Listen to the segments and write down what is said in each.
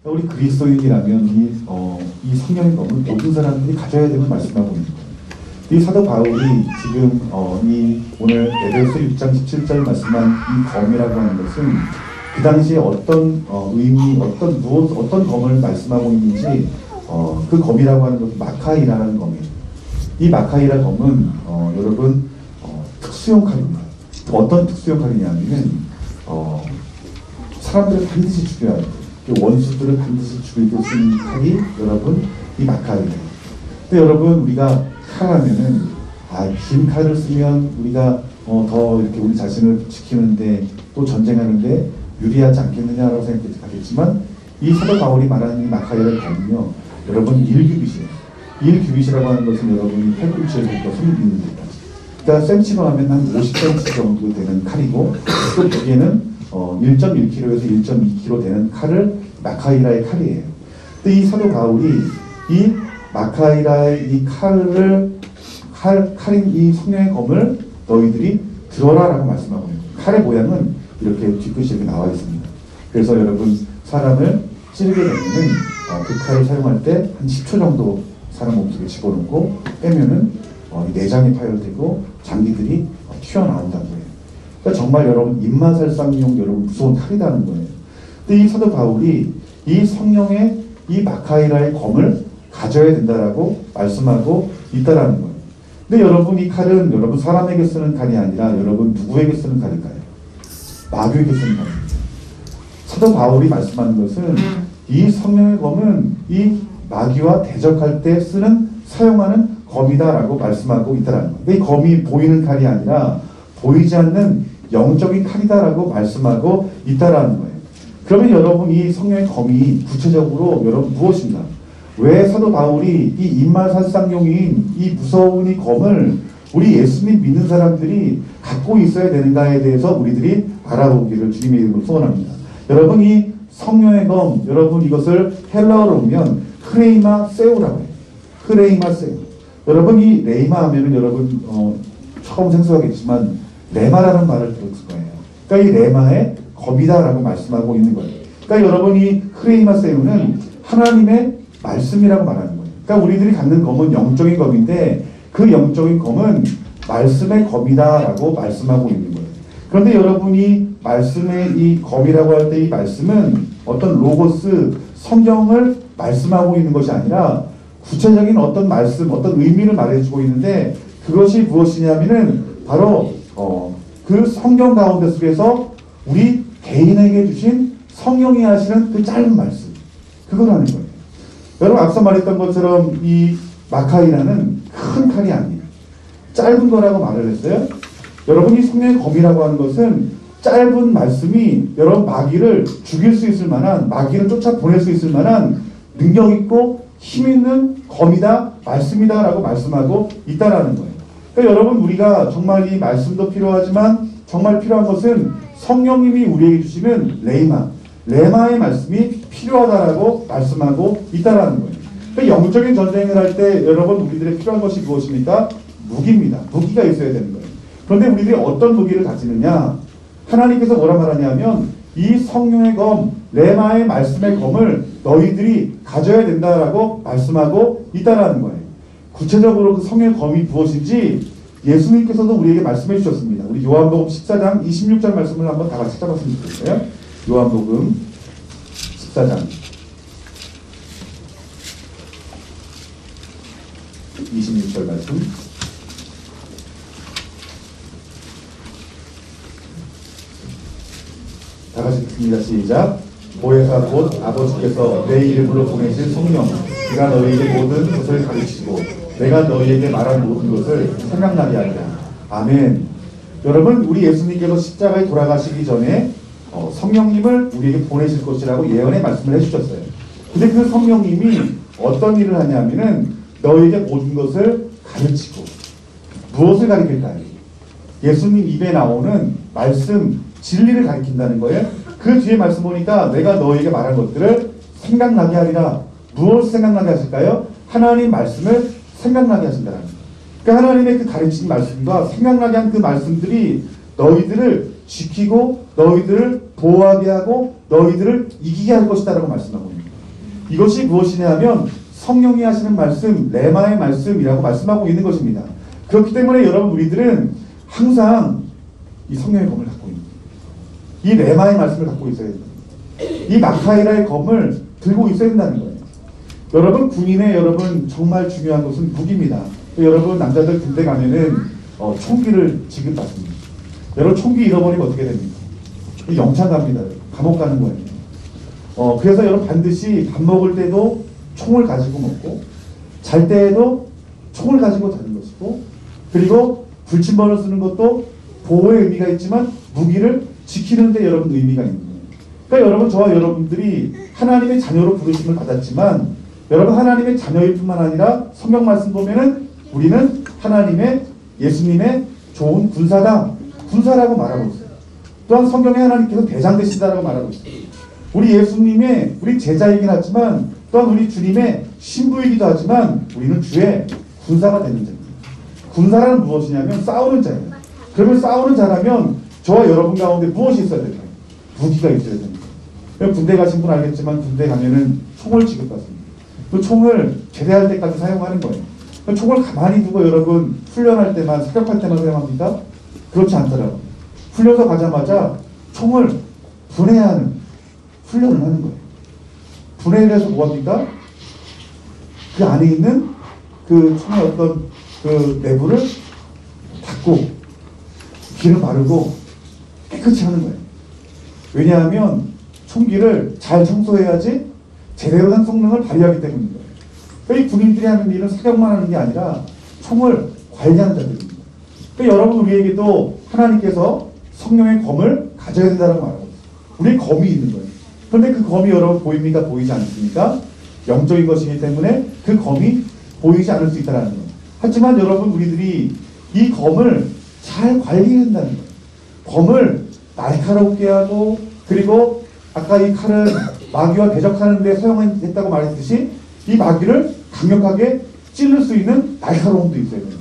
우리 그리스도인이라면 이 성령의 검은 모든 사람들이 가져야 되는 말씀하고 있는 거예요. 이 사도 바울이 지금 이 오늘 에베소 6장 17절 말씀한 이 검이라고 하는 것은 그 당시에 어떤 의미, 어떤 검을 말씀하고 있는지 그 검이라고 하는 것은 마카이라는 검이에요. 이 마카이라 검은 여러분 특수용 칼입니다. 어떤 특수용 칼이냐면은 사람들을 반드시 죽여야 돼요. 원수들을 반드시 죽일 때 쓰는 칼이 여러분 이 마카이예요. 근데 여러분 우리가 칼하면은 긴 칼을 쓰면 우리가 더 이렇게 우리 자신을 지키는데 또 전쟁하는데 유리하지 않겠느냐라고 생각하겠지만 이 사도 바울이 말하는 이 마카이라는 검은요 여러분 1규빗이에요. 1규빗이라고 하는 것은 여러분이 팔꿈치에서부터 손 있는 데까지 그러니까 센치로 하면 한 50cm 정도 되는 칼이고 또 무게는 1.1kg에서 1.2kg 되는 칼을 마카이라의 칼이에요. 근데 이 사도 바울이 이 마카이라의 이 칼인 이 성령의 검을 너희들이 들어라라고 말씀하고 있는 거예요. 칼의 모양은 이렇게 뒤끝이 이렇게 나와 있습니다. 그래서 여러분 사람을 찌르게 되면은 그 칼을 사용할 때 한 10초 정도 사람 몸속에 집어넣고 빼면은 내장이 파열되고 장기들이 튀어나온다고 해요. 그러니까 정말 여러분 입마살상용 여러분 무서운 칼이라는 거예요. 근데 이 사도 바울이 이 성령의 이 마카이라의 검을 가져야 된다라고 말씀하고 있다라는 거예요. 근데 여러분 이 칼은 여러분 사람에게 쓰는 칼이 아니라 여러분 누구에게 쓰는 칼일까요? 마귀에게 쓰는 칼입니다. 사도 바울이 말씀하는 것은 이 성령의 검은 이 마귀와 대적할 때 사용하는 검이다라고 말씀하고 있다라는 거예요. 이 검이 보이는 칼이 아니라 보이지 않는 영적인 칼이다라고 말씀하고 있다라는 거예요. 그러면 여러분 이 성령의 검이 구체적으로 여러분 무엇인가? 왜 사도 바울이 이 입말살상용인 이 무서운 이 검을 우리 예수님 믿는 사람들이 갖고 있어야 되는가에 대해서 우리들이 알아보기를 주님의 이름으로 소원합니다. 여러분 이 성령의 검, 여러분 이것을 헬라어로 보면 크레이마 세우라고 해요. 크레이마 세우. 여러분 이 레이마 하면은 여러분 처음 생소하겠지만 레마라는 말을 들었을 거예요. 그러니까 이 레마의 검이다라고 말씀하고 있는 거예요. 그러니까 여러분 이 크레이마 세우는 하나님의 말씀이라고 말하는 거예요. 그러니까 우리들이 갖는 검은 영적인 검인데 그 영적인 검은 말씀의 검이다라고 말씀하고 있는 거예요. 그런데 여러분이 말씀의 이 검이라고 할 때 이 말씀은 어떤 로고스 성경을 말씀하고 있는 것이 아니라 구체적인 어떤 말씀, 어떤 의미를 말해주고 있는데 그것이 무엇이냐면은 바로 그 성경 가운데 속에서 우리 개인에게 주신 성령이 하시는 그 짧은 말씀 그거라는 거예요. 여러분 앞서 말했던 것처럼 이 마카이라는 큰 칼이 아니에요. 짧은 거라고 말을 했어요. 여러분 이 성령의 검이라고 하는 것은 짧은 말씀이 여러분 마귀를 죽일 수 있을 만한 마귀를 쫓아보낼 수 있을 만한 능력 있고 힘 있는 검이다 말씀이다 라고 말씀하고 있다라는 거예요. 그러니까 여러분 우리가 정말 이 말씀도 필요하지만 정말 필요한 것은 성령님이 우리에게 주시는 레마의 말씀이 필요하다라고 말씀하고 있다라는 거예요. 그러니까 영적인 전쟁을 할 때 여러분 우리들의 필요한 것이 무엇입니까? 무기입니다. 무기가 있어야 되는 거예요. 그런데 우리들이 어떤 무기를 가지느냐? 하나님께서 뭐라 말하냐면 이 성령의 검, 레마의 말씀의 검을 너희들이 가져야 된다라고 말씀하고 있다라는 거예요. 구체적으로 그 성령의 검이 무엇인지 예수님께서도 우리에게 말씀해 주셨습니다. 우리 요한복음 14장 26절 말씀을 한번 다 같이 찾아봤으면 좋겠어요. 요한복음 14장 26절 말씀. 다 같이 듣습니다. 시작. 보혜사 곧 아버지께서 내 이름으로 보내실 성령, 그가 너희에게 모든 것을 가르치고 내가 너희에게 말한 모든 것을 생각나게 하리라. 아멘. 여러분 우리 예수님께서 십자가에 돌아가시기 전에 성령님을 우리에게 보내실 것이라고 예언의 말씀을 해주셨어요. 근데 그 성령님이 어떤 일을 하냐면은 너희에게 모든 것을 가르치고 무엇을 가르칠까요? 예수님 입에 나오는 말씀 진리를 가르친다는 거예요. 그 뒤에 말씀 보니까 내가 너희에게 말한 것들을 생각나게 하리라. 무엇을 생각나게 하실까요? 하나님 말씀을 생각나게 하신다는 거예요. 그러니까 하나님의 그 가르친 말씀과 생각나게 한 그 말씀들이 너희들을 지키고 너희들을 보호하게 하고 너희들을 이기게 할 것이다라고 말씀하고 있는 거예요. 이것이 무엇이냐 하면 성령이 하시는 말씀, 레마의 말씀이라고 말씀하고 있는 것입니다. 그렇기 때문에 여러분 우리들은 항상 이 성령의 검을 갖고 있는 이 레마의 말씀을 갖고 있어야 됩니다. 이 마카이라의 검을 들고 있어야 된다는 거예요. 여러분 군인의 여러분 정말 중요한 것은 무기입니다. 여러분 남자들 군대 가면은 총기를 지급받습니다. 여러분 총기 잃어버리면 어떻게 됩니까? 영창 갑니다. 감옥 가는 거예요. 그래서 여러분 반드시 밥 먹을 때도 총을 가지고 먹고 잘 때에도 총을 가지고 자는 것이고 그리고 불침번을 쓰는 것도 보호의 의미가 있지만 무기를 지키는 데 여러분 의미가 있는 거예요. 그러니까 여러분 저와 여러분들이 하나님의 자녀로 부르심을 받았지만 여러분 하나님의 자녀일 뿐만 아니라 성경 말씀 보면은 우리는 하나님의 예수님의 좋은 군사다. 군사라고 말하고 있어요. 또한 성경에 하나님께서 대장 되신다라고 말하고 있어요. 우리 예수님의 우리 제자이긴 하지만 또한 우리 주님의 신부이기도 하지만 우리는 주의 군사가 되는 자입니다. 군사란 무엇이냐면 싸우는 자예요. 그러면 싸우는 자라면 저와 여러분 가운데 무엇이 있어야 될까요? 무기가 있어야 됩니다. 군대 가신 분 알겠지만 군대 가면은 총을 지급받습니다. 그 총을 제대할 때까지 사용하는 거예요. 그 총을 가만히 두고 여러분 훈련할 때만 사격할 때만 사용합니까? 그렇지 않더라고요. 훈련소 가자마자 총을 분해하는 훈련을 하는 거예요. 분해를 해서 뭐합니까? 그 안에 있는 그 총의 어떤 그 내부를 닫고 기름 바르고 깨끗이 하는 거예요. 왜냐하면 총기를 잘 청소해야지 제대로 된 성능을 발휘하기 때문입니다. 그러니까 이 군인들이 하는 일은 사격만 하는 게 아니라 총을 관리하는 자들입니다. 그러니까 여러분 우리에게도 하나님께서 성령의 검을 가져야 된다고 말하고 있어요. 우리의 검이 있는 거예요. 그런데 그 검이 여러분 보입니까? 보이지 않습니까? 영적인 것이기 때문에 그 검이 보이지 않을 수 있다는 거예요. 하지만 여러분 우리들이 이 검을 잘 관리해야 한다는 거예요. 검을 날카롭게 하고 그리고 아까 이 칼은 마귀와 대적하는 데 사용했다고 말했듯이 이 마귀를 강력하게 찌를 수 있는 날카로움도 있어야 됩니다.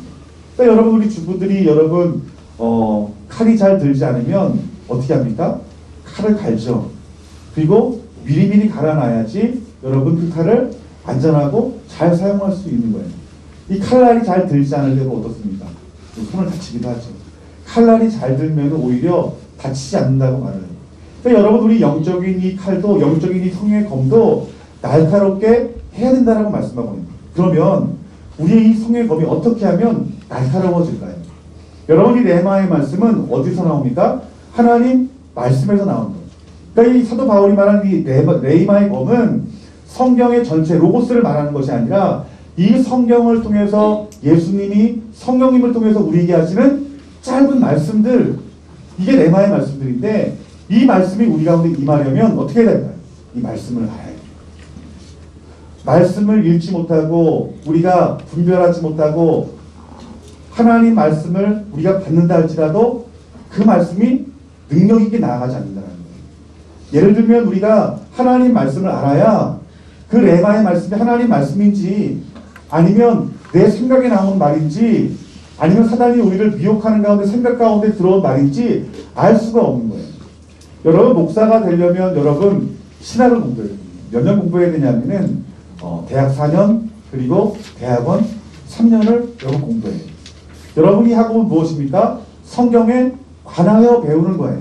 그러니까 여러분 우리 주부들이 여러분 칼이 잘 들지 않으면 어떻게 합니까? 칼을 갈죠. 그리고 미리미리 갈아놔야지 여러분 그 칼을 안전하고 잘 사용할 수 있는 거예요. 이 칼날이 잘 들지 않을 때가 어떻습니까? 손을 다치기도 하죠. 칼날이 잘 들면 오히려 다치지 않는다고 말을 해요. 그러니까 여러분 우리 영적인 이 칼도 영적인 이 성령의 검도 날카롭게 해야 된다라고 말씀하고 있습니다. 그러면 우리의 이 성령의 검이 어떻게 하면 날카로워질까요? 여러분 이 레마의 말씀은 어디서 나옵니까? 하나님 말씀에서 나오는 거예요. 그러니까 이 사도 바울이 말하는 이 레마의 검은 성경의 전체 로고스를 말하는 것이 아니라 이 성경을 통해서 예수님이 성령님을 통해서 우리에게 하시는 짧은 말씀들 이게 레마의 말씀들인데 이 말씀이 우리 가운데 임하려면 어떻게 해야 될까요? 이 말씀을 알아야 돼요. 말씀을 읽지 못하고 우리가 분별하지 못하고 하나님 말씀을 우리가 받는다 할지라도 그 말씀이 능력 있게 나아가지 않는다는 거예요. 예를 들면 우리가 하나님 말씀을 알아야 그 레마의 말씀이 하나님 말씀인지 아니면 내 생각에 나오는 말인지 아니면 사단이 우리를 미혹하는 가운데 생각 가운데 들어온 말인지 알 수가 없는 거예요. 여러분 목사가 되려면 여러분 신학을 공부해야 됩니다. 몇 년 공부해야 되냐면은 대학 4년 그리고 대학원 3년을 여러분 공부해요. 여러분이 학업은 무엇입니까? 성경에 관하여 배우는 거예요.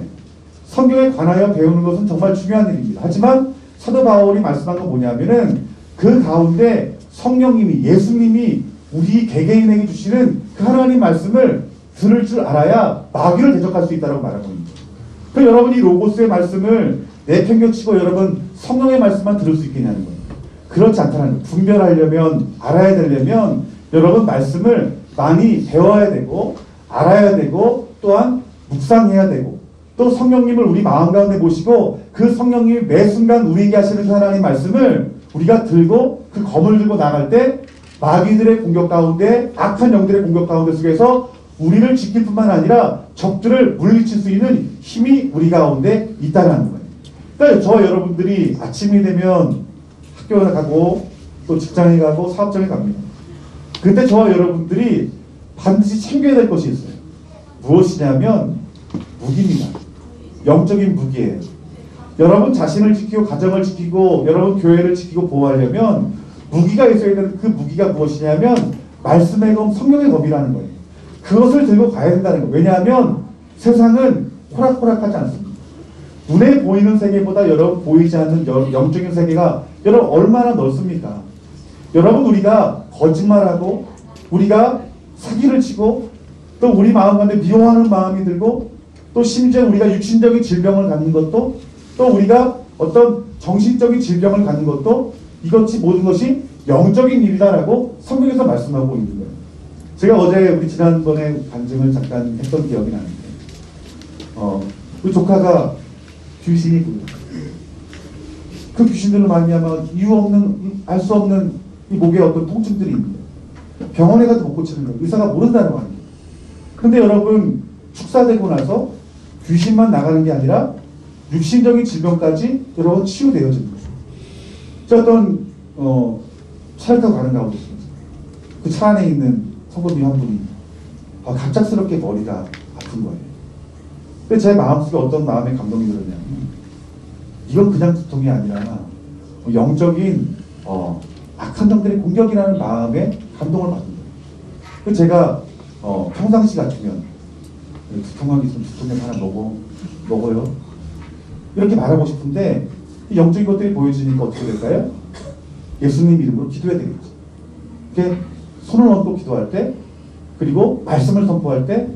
성경에 관하여 배우는 것은 정말 중요한 일입니다. 하지만 사도 바울이 말씀한 건 뭐냐면은 그 가운데 성령님이 예수님이 우리 개개인에게 주시는 그 하나님 말씀을 들을 줄 알아야 마귀를 대적할 수 있다고 말하고 있는 거예요. 그 여러분이 로고스의 말씀을 내팽겨치고 여러분 성령의 말씀만 들을 수 있겠냐는 거예요. 그렇지 않다는 거예요. 분별하려면 알아야 되려면 여러분 말씀을 많이 배워야 되고 알아야 되고 또한 묵상해야 되고 또 성령님을 우리 마음 가운데 모시고 그 성령님이 매 순간 우리에게 하시는 그 하나님 말씀을 우리가 들고 그 검을 들고 나갈 때 마귀들의 공격 가운데 악한 영들의 공격 가운데 속에서 우리를 지킬 뿐만 아니라 적들을 물리칠 수 있는 힘이 우리 가운데 있다는 거예요. 그러니까 저 여러분들이 아침이 되면 학교에 가고 또 직장에 가고 사업장에 갑니다. 그때 저와 여러분들이 반드시 챙겨야 될 것이 있어요. 무엇이냐면 무기입니다. 영적인 무기예요. 여러분 자신을 지키고 가정을 지키고 여러분 교회를 지키고 보호하려면 무기가 있어야 되는 그 무기가 무엇이냐면 말씀의 검, 성령의 검이라는 거예요. 그것을 들고 가야 된다는 거예요. 왜냐하면 세상은 호락호락하지 않습니다. 눈에 보이는 세계보다 여러분 보이지 않는 영적인 세계가 여러분 얼마나 넓습니까? 여러분 우리가 거짓말하고 우리가 사기를 치고 또 우리 마음 가운데 미워하는 마음이 들고 또 심지어 우리가 육신적인 질병을 갖는 것도 또 우리가 어떤 정신적인 질병을 갖는 것도 이것이 모든 것이 영적인 일이다라고 성경에서 말씀하고 있는 거예요. 제가 어제 우리 지난번에 간증을 잠깐 했던 기억이 나는데 우리 조카가 귀신이 보여요. 그 귀신들로 말미암아 이유 없는 알 수 없는 이 목에 어떤 통증들이 있는 거예요. 병원에 가도 못 고치는 거예요. 의사가 모른다는 거 아니에요. 근데 여러분 축사되고 나서 귀신만 나가는 게 아니라 육신적인 질병까지 여러분 치유되어지는 거죠. 저 어떤 차를 타고 가는 가운데 그 차 안에 있는 성도님 한 분이 갑작스럽게 머리가 아픈 거예요. 근데 제 마음속에 어떤 마음의 감동이 들었냐면 이건 그냥 두통이 아니라 영적인 악한 영들의 공격이라는 마음에 감동을 받은 거예요. 그래서 제가 평상시 같으면 두통하기 있으면 두통약 하나 먹어요. 이렇게 말하고 싶은데 영적인 것들이 보여지니까 어떻게 될까요? 예수님 이름으로 기도해야 되겠죠. 이렇게 손을 얹고 기도할 때 그리고 말씀을 선포할 때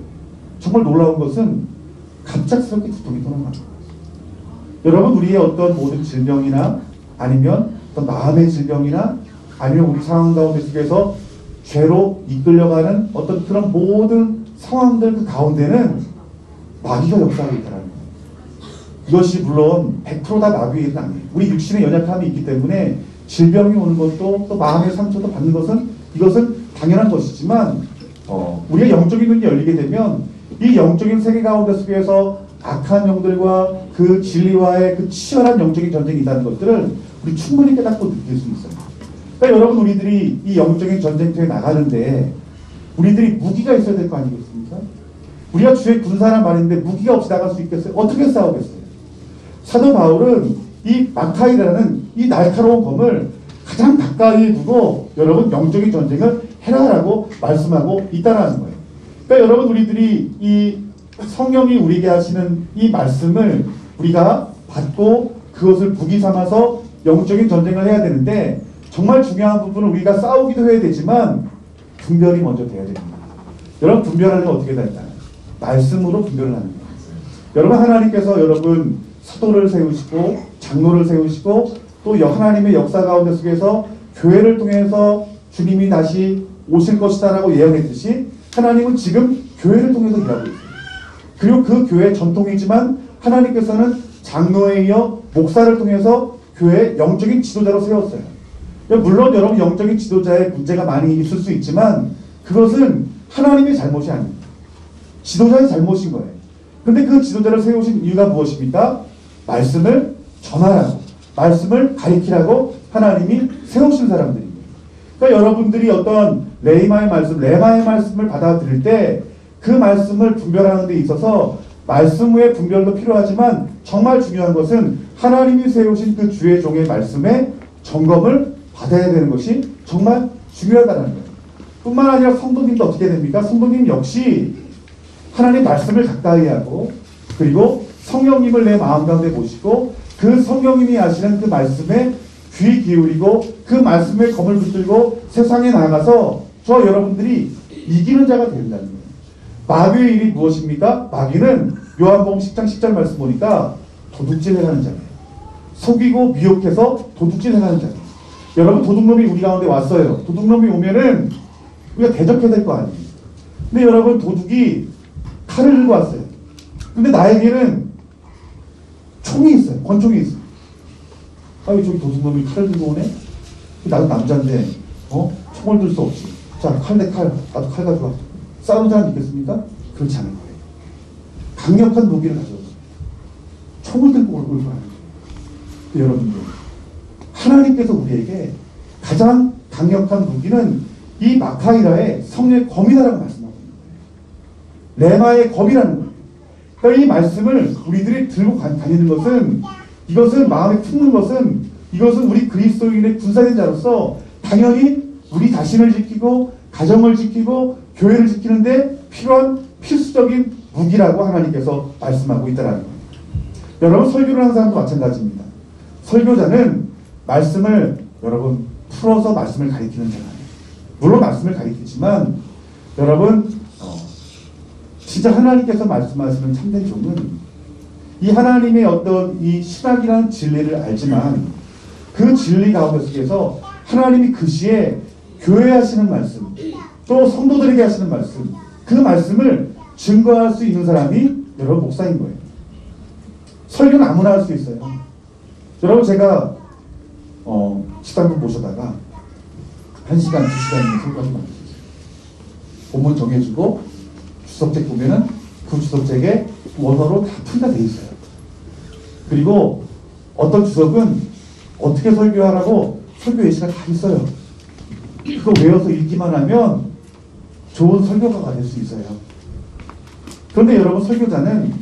정말 놀라운 것은 갑작스럽게 두통이 떠나가는 거예요. 여러분 우리의 어떤 모든 질병이나 아니면 어떤 마음의 질병이나 아니면 우리 상황 가운데 속에서 죄로 이끌려가는 어떤 그런 모든 상황들 그 가운데는 마귀가 역사하고 있다는 거예요. 이것이 물론 100%다 마귀의 일은 아니에요. 우리 육신의 연약함이 있기 때문에 질병이 오는 것도 또 마음의 상처도 받는 것은 이것은 당연한 것이지만 우리의 영적인 눈이 열리게 되면 이 영적인 세계 가운데 속에서 악한 영들과 그 진리와의 그 치열한 영적인 전쟁이 있다는 것들을 우리 충분히 깨닫고 느낄 수 있어요. 그러니까 여러분 우리들이 이 영적인 전쟁터에 나가는데 우리들이 무기가 있어야 될 거 아니겠습니까? 우리가 주의 군사란 말인데 무기가 없이 나갈 수 있겠어요? 어떻게 싸우겠어요? 사도 바울은 이 마카이라는 이 날카로운 검을 가장 가까이 두고 여러분 영적인 전쟁을 해라라고 말씀하고 있다는 거예요. 그러니까 여러분 우리들이 이 성령이 우리에게 하시는 이 말씀을 우리가 받고 그것을 무기 삼아서 영적인 전쟁을 해야 되는데 정말 중요한 부분은 우리가 싸우기도 해야 되지만 분별이 먼저 돼야 됩니다. 여러분 분별하는 건 어떻게 된다? 말씀으로 분별을 하는 거예요. 여러분 하나님께서 여러분 사도를 세우시고 장로를 세우시고 또 하나님의 역사 가운데 속에서 교회를 통해서 주님이 다시 오실 것이다 라고 예언했듯이 하나님은 지금 교회를 통해서 일하고 있어요. 그리고 그 교회의 전통이지만 하나님께서는 장로에 이어 목사를 통해서 교회의 영적인 지도자로 세웠어요. 물론 여러분 영적인 지도자의 문제가 많이 있을 수 있지만 그것은 하나님의 잘못이 아닙니다. 지도자의 잘못인 거예요. 근데 그 지도자를 세우신 이유가 무엇입니까? 말씀을 전하라고 말씀을 가리키라고 하나님이 세우신 사람들입니다. 그러니까 여러분들이 어떤 레마의 말씀을 받아들일 때 그 말씀을 분별하는 데 있어서 말씀 후에 분별도 필요하지만 정말 중요한 것은 하나님이 세우신 그 주의 종의 말씀에 점검을 받아야 되는 것이 정말 중요하다는 거예요. 뿐만 아니라 성도님도 어떻게 됩니까? 성도님 역시 하나님 말씀을 가까이 하고 그리고 성령님을 내 마음 가운데 모시고 그 성령님이 하시는 그 말씀에 귀 기울이고 그 말씀에 검을 붙들고 세상에 나가서 저와 여러분들이 이기는 자가 된다는 거예요. 마귀의 일이 무엇입니까? 마귀는 요한복음 10장 10절 말씀 보니까 도둑질을 하는 자예요. 속이고 미혹해서 도둑질을 하는 자예요. 여러분 도둑놈이 우리 가운데 왔어요. 도둑놈이 오면은 우리가 대적해야 될 거 아니에요. 근데 여러분 도둑이 칼을 들고 왔어요. 근데 나에게는 총이 있어요. 권총이 있어요. 아니 저기 도둑놈이 칼을 들고 오네? 나도 남자인데 총을 들 수 없지. 자 칼 내 칼. 나도 칼 가져와. 싸우는 사람 있겠습니까? 그렇지 않은 거예요. 강력한 무기를 가져와서 총을 들고 올 거라는 거예요. 여러분들 하나님께서 우리에게 가장 강력한 무기는 이 마카이라의 성령의 검이다라고 말씀하고 있는 거예요. 레마의 검이라는 거예요. 그러니까 이 말씀을 우리들이 들고 다니는 것은 이것은 마음에 품는 것은 이것은 우리 그리스도인의 군사된 자로서 당연히 우리 자신을 지키고 가정을 지키고 교회를 지키는데 필요한 필수적인 무기라고 하나님께서 말씀하고 있다는 겁니다. 여러분 설교를 하는 사람도 마찬가지입니다. 설교자는 말씀을 여러분 풀어서 말씀을 가리키는 자가 아니에요. 물론 말씀을 가리키지만 여러분 진짜 하나님께서 말씀하시는 참된 종은 이 하나님의 어떤 이 신학이라는 진리를 알지만 그 진리 가운데 속에서 하나님이 그 시에 교회에 하시는 말씀 또 성도들에게 하시는 말씀 그 말씀을 증거할 수 있는 사람이 여러분 목사인 거예요. 설교는 아무나 할 수 있어요. 여러분 제가 집사님 모셔다가 1시간, 2시간 설교하지 말았어요. 본문 정해주고 주석책 보면은 그 주석책에 원어로 다 풀이가 돼 있어요. 그리고 어떤 주석은 어떻게 설교하라고 설교 예시가 다 있어요. 그거 외워서 읽기만 하면 좋은 설교가가 될 수 있어요. 그런데 여러분 설교자는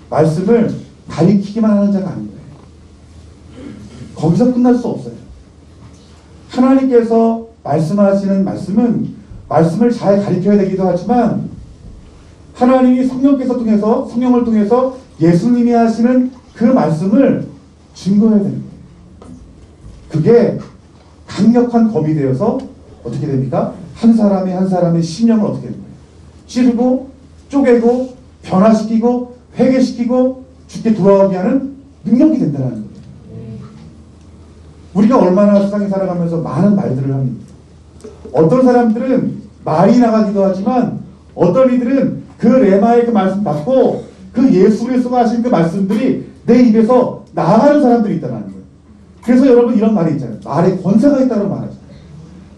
말씀을 가리키기만 하는 자가 아닌 거예요. 거기서 끝날 수 없어요. 하나님께서 말씀하시는 말씀은 말씀을 잘 가리켜야 되기도 하지만 하나님이 성령을 통해서 예수님이 하시는 그 말씀을 증거해야 되는 거예요. 그게 강력한 검이 되어서 어떻게 됩니까? 한 사람의 심령을 어떻게 되는 거예요? 찌르고 쪼개고 변화시키고 회개시키고 주께 돌아오게 하는 능력이 된다는 거예요. 우리가 얼마나 세상에 살아가면서 많은 말들을 합니다. 어떤 사람들은 말이 나가기도 하지만 어떤 이들은 그 레마의 그 말씀 받고 그 예수 그리스도가 하신 그 말씀들이 내 입에서 나가는 사람들이 있다는 거예요. 그래서 여러분 이런 말이 있잖아요. 말에 권세가 있다고 말하잖아요.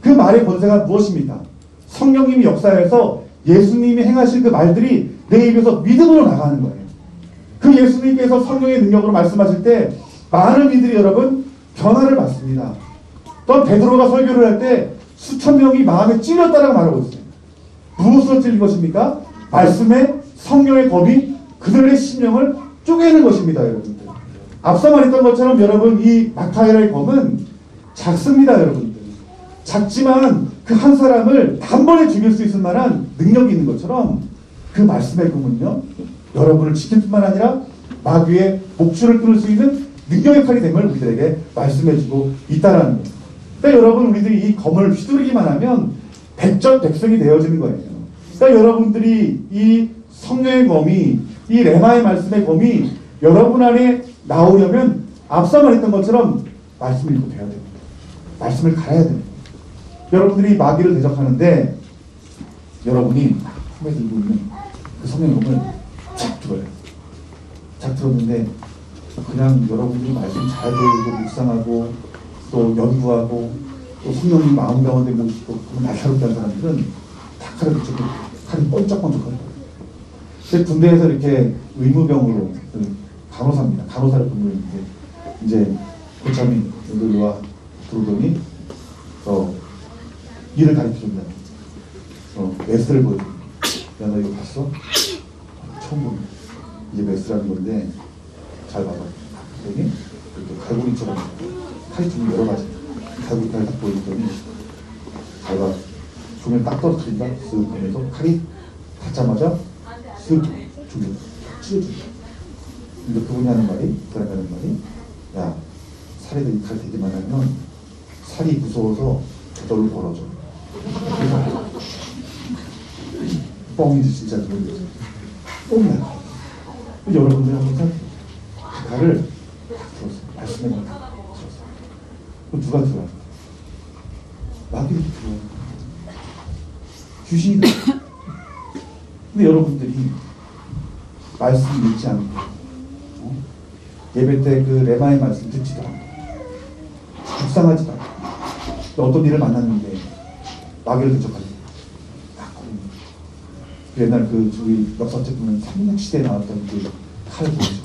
그 말의 권세가 무엇입니까? 성령님이 역사해서 예수님이 행하실 그 말들이 내 입에서 믿음으로 나가는 거예요. 그 예수님께서 성령의 능력으로 말씀하실 때 많은 이들이 여러분 변화를 받습니다. 또 베드로가 설교를 할 때 수천 명이 마음에 찔렸다라고 말하고 있어요. 무엇으로 찔린 것입니까? 말씀의 성령의 검이 그들의 심령을 쪼개는 것입니다. 여러분들. 앞서 말했던 것처럼 여러분 이 마카이라의 검은 작습니다. 여러분들. 작지만 그 한 사람을 단번에 죽일 수 있을 만한 능력이 있는 것처럼 그 말씀의 검은요 여러분을 지킬 뿐만 아니라 마귀의 목줄을 끊을 수 있는 능력의 칼이 됨을 우리들에게 말씀해주고 있다는 거예요. 그러니까 여러분 우리들이 이 검을 휘두르기만 하면 백전백승이 되어지는 거예요. 그러니까 여러분들이 이 성령의 검이 이 레마의 말씀의 검이 여러분 안에 나오려면 앞서 말했던 것처럼 말씀을 읽고 배워야 됩니다. 말씀을 갈아야 됩니다. 여러분들이 마귀를 대적하는데 여러분이 손에 들고 있는 그 성령의 검을 착 들어요. 착 들었는데 그냥 여러분들이 말씀 잘 배우고 묵상하고 또 연구하고 또 성령님 마음 가운데 모시고 날카롭게 한 사람들은 다 칼을 붙이고 칼이 번쩍번쩍할 거예요. 제 군대에서 이렇게 의무병으로 간호사입니다. 간호사를 근무했는데 이제 고참이 여기 들어오더니 일을 가르쳐준다. 메스를 보여줍니다. 야, 너 이거 봤어? 처음 보는 이게 메스라는 건데 잘 봐봐. 그랬더니 이렇게 갈고리처럼 칼이 좀 여러 가지 갈고리칼을 딱 보여줬더니 잘 봐. 종을 딱 떨어뜨린다. 쓱 하면서 칼이 닿자마자 쓱 종을 찢어준다. 근데 그분이 하는 말이 그 사람이 하는 말이 야 살에도 이 칼 되기만 하면 살이 무서워서 저절로 벌어져. 뻥이지 진짜 그런 거지. 뻥이야. 여러분들 한번 생각해요. 그 칼을 들었어요. 말씀에 들었어요. 그럼 누가 들어요? 마귀가 들어요. 귀신이 들어요. 근데 여러분들이 말씀 읽지 않고 예배 때 그 레마의 말씀 듣지도 않고 묵상하지도 않고 어떤 일을 만났는데 마귀를 대적하지. 옛날 저기 역사책 보면 삼국시대에 나왔던 그 칼 보이죠.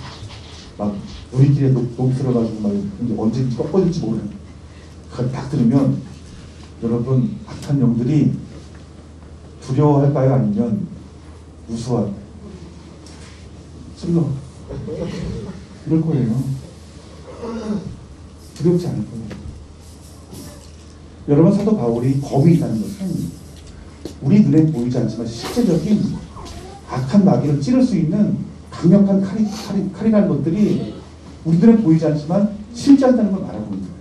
막 우리끼리 녹이 들어가지고 막 이제 언제든지 꺾어질지 모르는 그걸 딱 들으면 여러분 악한 영들이 두려워할까요? 아니면 무서워할까요? 슬러 이럴 거예요. 두렵지 않을 거예요. 여러분, 사도 바울이 검이 있다는 것은 우리 눈에 보이지 않지만 실제적인 악한 마귀를 찌를 수 있는 강력한 칼이라는 것들이 우리 눈에 보이지 않지만 실제한다는 걸 말하고 있는 거예요.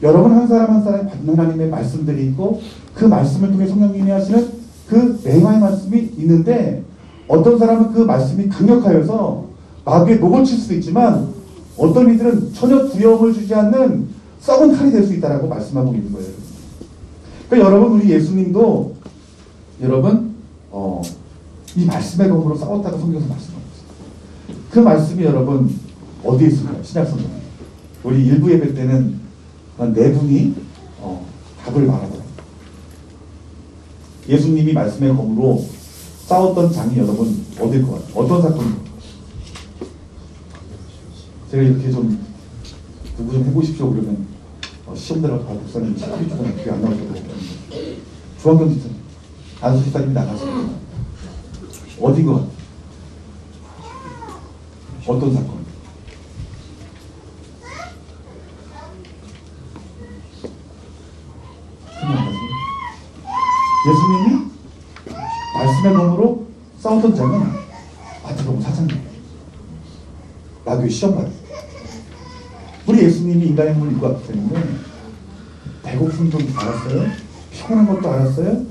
여러분, 한 사람 한 사람이 받는 하나님의 말씀들이 있고 그 말씀을 통해 성령님이 하시는 그 맹화의 말씀이 있는데, 어떤 사람은 그 말씀이 강력하여서 마귀에 녹을 칠 수도 있지만 어떤 이들은 전혀 두려움을 주지 않는 썩은 칼이 될 수 있다라고 말씀하고 있는 거예요. 그러니까 여러분, 우리 예수님도 여러분 이 말씀의 검으로 싸웠다고 성경에서 말씀하고 있어요. 그 말씀이 여러분 어디에 있을까요? 신약성경에. 우리 일부 예배 때는 한 네 분이 답을 말하더라고요. 예수님이 말씀의 검으로 싸웠던 장이 여러분 어딜 것 같아요? 어떤 사건인가요? 제가 이렇게 좀 누구 좀 해보십시오 그러면 시험 들어가서 목사님 시간이 조금 그게 안 나오셔서 중앙경 지점 안수 집사님이 나가시니까 어딘 것 같아요? 어떤 사건? 예수님이 말씀의 검으로 싸웠던 장은 마태복음 4장이에요. 마귀의 시험받았어요. 우리 예수님이 인간의 몸을 입고 왔기 때문에 배고픔도 알았어요. 피곤한 것도 알았어요.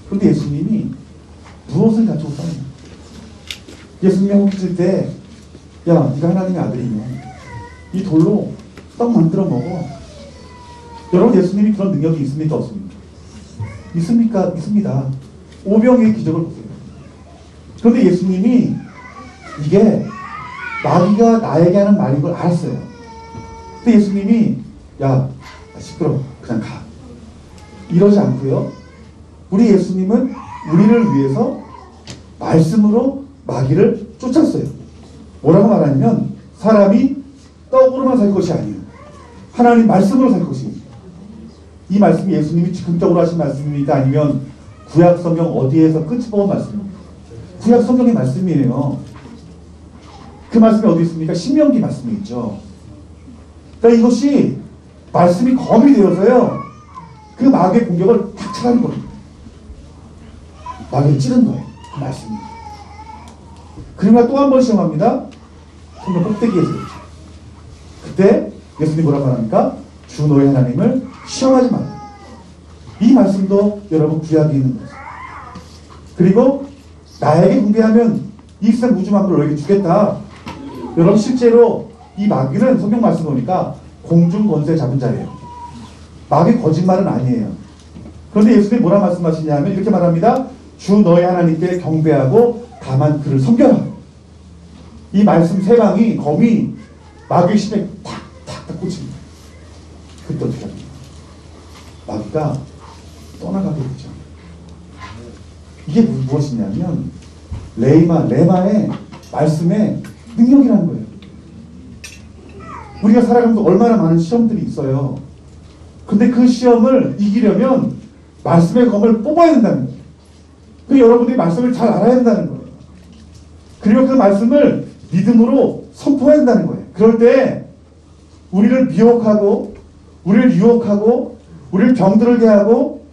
그런데 예수님이 무엇을 가지고 싸우냐? 예수님이 호기질 때, 야, 네가 하나님의 아들이면 이 돌로 떡 만들어 먹어. 여러분, 예수님이 그런 능력이 있습니까? 없습니까? 있습니까? 있습니다. 오병이의 기적을 보세요. 그런데 예수님이 이게 마귀가 나에게 하는 말인 걸 알았어요. 근데 예수님이 야, 시끄러워. 그냥 가. 이러지 않고요. 우리 예수님은 우리를 위해서 말씀으로 마귀를 쫓았어요. 뭐라고 말하냐면 사람이 떡으로만 살 것이 아니에요. 하나님 말씀으로 살 것입니다. 이 말씀이 예수님이 즉흥적으로 하신 말씀입니까? 아니면 구약 성경 어디에서 끄집어온 말씀입니까? 구약 성경의 말씀이에요. 그 말씀이 어디 있습니까? 신명기 말씀이 있죠. 그러니까 이것이 말씀이 검이 되어서요. 그 마귀의 공격을 탁 차는 겁니다. 마귀를 찌른 거예요. 그 말씀이. 그러니까 또 한 번 시험합니다. 성경 꼭대기에서. 그때 예수님 뭐라고 말합니까? 주 너의 하나님을 시험하지 마라. 이 말씀도 여러분 구약에 있는 거죠. 그리고 나에게 분배하면 이 세상 우주 만물을 너에게 주겠다. 여러분 실제로 이 마귀는 성경 말씀 보니까 공중 권세 잡은 자예요. 마귀 거짓말은 아니에요. 그런데 예수님이 뭐라 말씀하시냐면 이렇게 말합니다. 주 너의 하나님께 경배하고 다만 그를 섬겨라. 이 말씀 세 방이 검이 마귀의 심에 탁탁 꽂힙니다. 그때 어떻게 합니까? 마귀가 떠나가게 되죠. 이게 무엇이냐면 레마의 말씀의 능력이라는 거예요. 우리가 살아가면서 얼마나 많은 시험들이 있어요. 근데 그 시험을 이기려면 말씀의 검을 뽑아야 된다는 거예요. 그 여러분들이 말씀을 잘 알아야 된다는 거예요. 그리고 그 말씀을 믿음으로 선포해야 된다는 거예요. 그럴 때 우리를 미혹하고 우리를 유혹하고 우리를 병들게 하고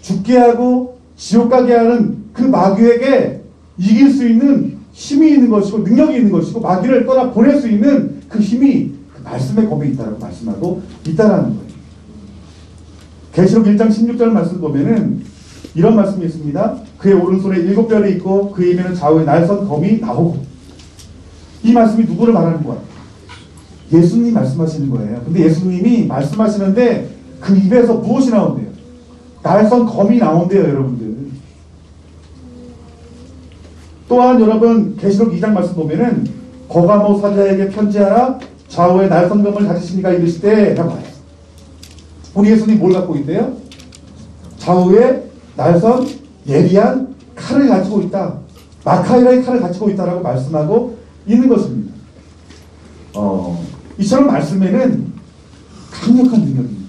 죽게 하고 지옥 가게 하는 그 마귀에게 이길 수 있는 힘이 있는 것이고 능력이 있는 것이고 마귀를 떠나 보낼 수 있는 그 힘이 그 말씀의 검에 있다라고 말씀하고 있다라는 거예요. 계시록 1장 16절 말씀 보면은 이런 말씀이 있습니다. 그의 오른손에 7별이 있고 그의 입에는 좌우에 날선 검이 나오고. 이 말씀이 누구를 말하는 거야? 예수님이 말씀하시는 거예요. 근데 예수님이 말씀하시는데 그 입에서 무엇이 나온대요? 날선 검이 나온대요, 여러분들. 또한 여러분 계시록 2장 말씀 보면은 거가모 사자에게 편지하라. 좌우에 날선 검을 가지시니가 이르시되 라고 해요. 우리 예수님이 뭘 갖고 있대요? 좌우에 날선 예리한 칼을 가지고 있다. 마카이라의 칼을 가지고 있다라고 말씀하고 있는 것입니다. 이처럼 말씀에는 강력한 능력이 있는 거예요.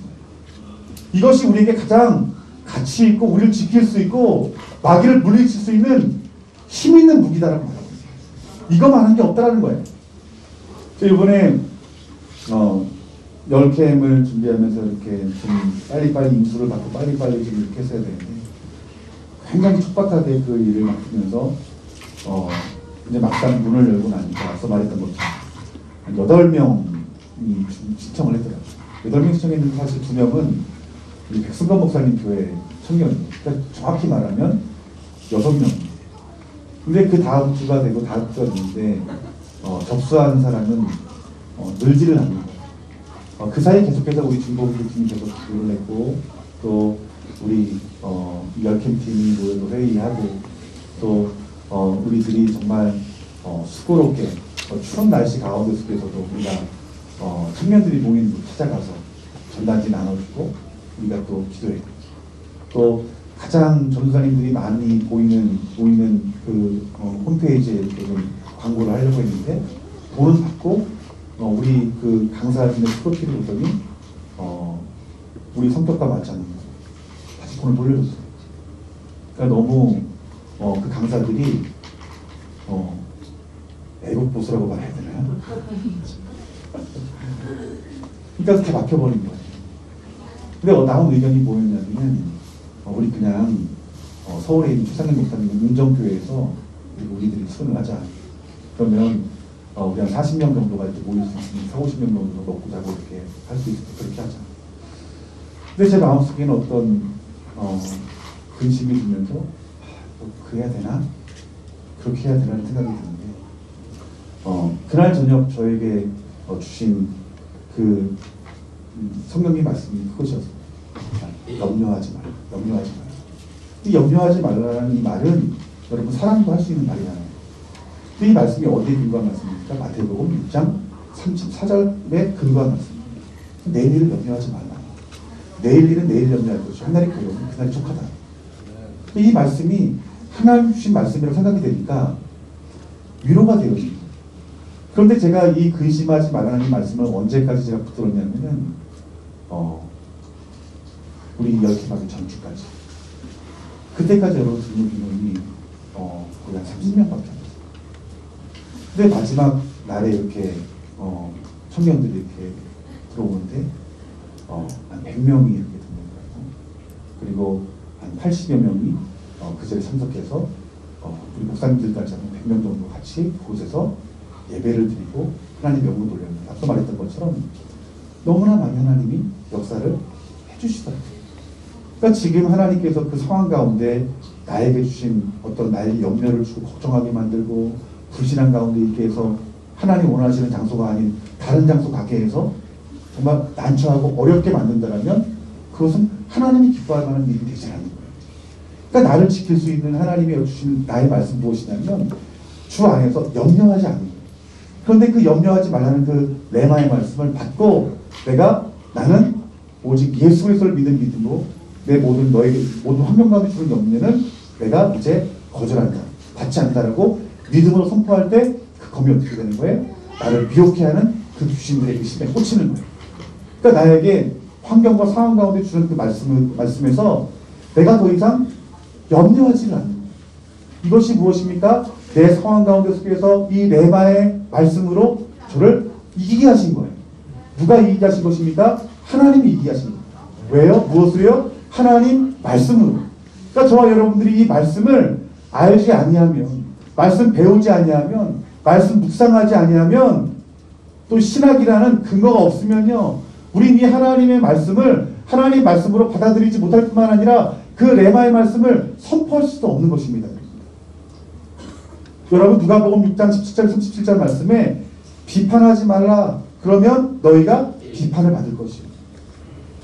이것이 우리에게 가장 가치 있고 우리를 지킬 수 있고 마귀를 물리칠 수 있는 힘 있는 무기다라고 말하고 있어요. 이거만한 게 없다라는 거예요. 제가 이번에 열캠을 준비하면서 이렇게 좀 빨리빨리 인수를 받고 빨리빨리 좀 이렇게 했어야 되는데 굉장히 촉박하게 그 일을 맡으면서 이제 막상 문을 열고 나니까 앞서 말했던 것처럼 한 8명이 신청을 했더라고요. 8명 신청했는데 사실 2명은 우리 백승건 목사님 교회 청년이에요. 그러니까 정확히 말하면 6명. 근데 그 다음 주가 되고 다음 주가 됐는데 접수한 사람은 늘지를 않는 거예요. 그 사이에 계속해서 우리 중보기도 팀이 계속 기도를 했고 또 우리 열캠 팀이 모여서 회의하고 또 우리들이 정말 수고롭게 추운 날씨 가운데 속에서도 우리가 청년들이 모이는 곳 찾아가서 전단지 나눠주고 우리가 또 기도했고 또 가장 전도사님들이 많이 보이는 그 홈페이지에 좀 광고를 하려고 했는데 돈은 받고 우리 그 강사진의 프로필을 보더니 우리 성격과 맞지 않는 거 다시 돈을 돌려줬어요. 그러니까 너무 그 강사들이 애국보수라고 말해야 되나요? 그러니까 그렇게 막혀버린 거예요. 근데 나온 의견이 뭐였냐면 우리 그냥 서울에 있는 최상현 목사님 운정교회에서 우리들이 수련을 하자. 그러면 우리 한 40명 정도가 이렇게 모일 수 있으니 40, 50명 정도 먹고 자고 이렇게 할 수 있을 때 그렇게 하자. 근데 제 마음속에는 어떤 근심이 들면서 그래야 되나? 그렇게 해야 되나는 생각이 드는데 그날 저녁 저에게 주신 그 성경의 말씀이 그것이었습니다. 염려하지 마라. 염려하지 마라. 이 염려하지 말라는 이 말은 여러분 사람도 할 수 있는 말이잖아요. 이 말씀이 어디에 근거한 말씀입니까? 마태복음 6장 34절에 근거한 말씀입니다. 내일 일을 염려하지 말라. 내일 일은 내일 염려할 것이고 한 날이 고요하면 그날이 족하다. 이 말씀이 하나님 주신 말씀이라고 생각이 되니까 위로가 되어집니다. 그런데 제가 이 근심하지 말라는 이 말씀을 언제까지 제가 붙들었냐면은 우리 열심하기 전주까지. 그때까지 여러분 들은 인원이 거의 한 30명밖에 안 됐어요. 근데 마지막 날에 이렇게 청년들이 이렇게 들어오는데 한 100명이 이렇게 듣는 거예요. 그리고 한 80여 명이 그 자리에 참석해서 우리 목사님들까지 한 100명 정도 같이 그곳에서 예배를 드리고 하나님 명을 돌렸는데 앞서 말했던 것처럼 너무나 많이 하나님이 역사를 해주시더라고요. 그러니까 지금 하나님께서 그 상황 가운데 나에게 주신 어떤 나에게 염려를 주고 걱정하게 만들고 불신한 가운데 있게 해서 하나님 원하시는 장소가 아닌 다른 장소 가게 해서 정말 난처하고 어렵게 만든다면 그것은 하나님이 기뻐할 만한 일이 되지 않는 거예요. 그러니까 나를 지킬 수 있는 하나님이 주신 나의 말씀 무엇이냐면 주 안에서 염려하지 않는 거예요. 그런데 그 염려하지 말라는 그 레마의 말씀을 받고 나는 오직 예수 그리스도를 믿는 믿음으로 내 너에게 모든 환경 가운데 주는 염려는 내가 이제 거절한다. 받지 않는다라고 믿음으로 선포할 때 그 검이 어떻게 되는 거예요? 나를 미혹해 하는 그 귀신들의 그 심에 꽂히는 거예요. 그러니까 나에게 환경과 상황 가운데 주는 그 말씀에서 내가 더 이상 염려하지를 않는 거예요. 이것이 무엇입니까? 내 상황 가운데 속에서 이 레마의 말씀으로 저를 이기게 하신 거예요. 누가 이기게 하신 것입니까? 하나님이 이기게 하신 거예요. 왜요? 무엇으로요? 하나님 말씀으로. 그러니까 저와 여러분들이 이 말씀을 알지 아니하면, 말씀 배우지 아니하면, 말씀 묵상하지 아니하면, 또 신학이라는 근거가 없으면요, 우린 이 하나님의 말씀을 하나님의 말씀으로 받아들이지 못할 뿐만 아니라 그 레마의 말씀을 선포할 수도 없는 것입니다. 여러분 누가복음 6장 17절 37절 말씀에 비판하지 말라. 그러면 너희가 비판을 받을 것이요.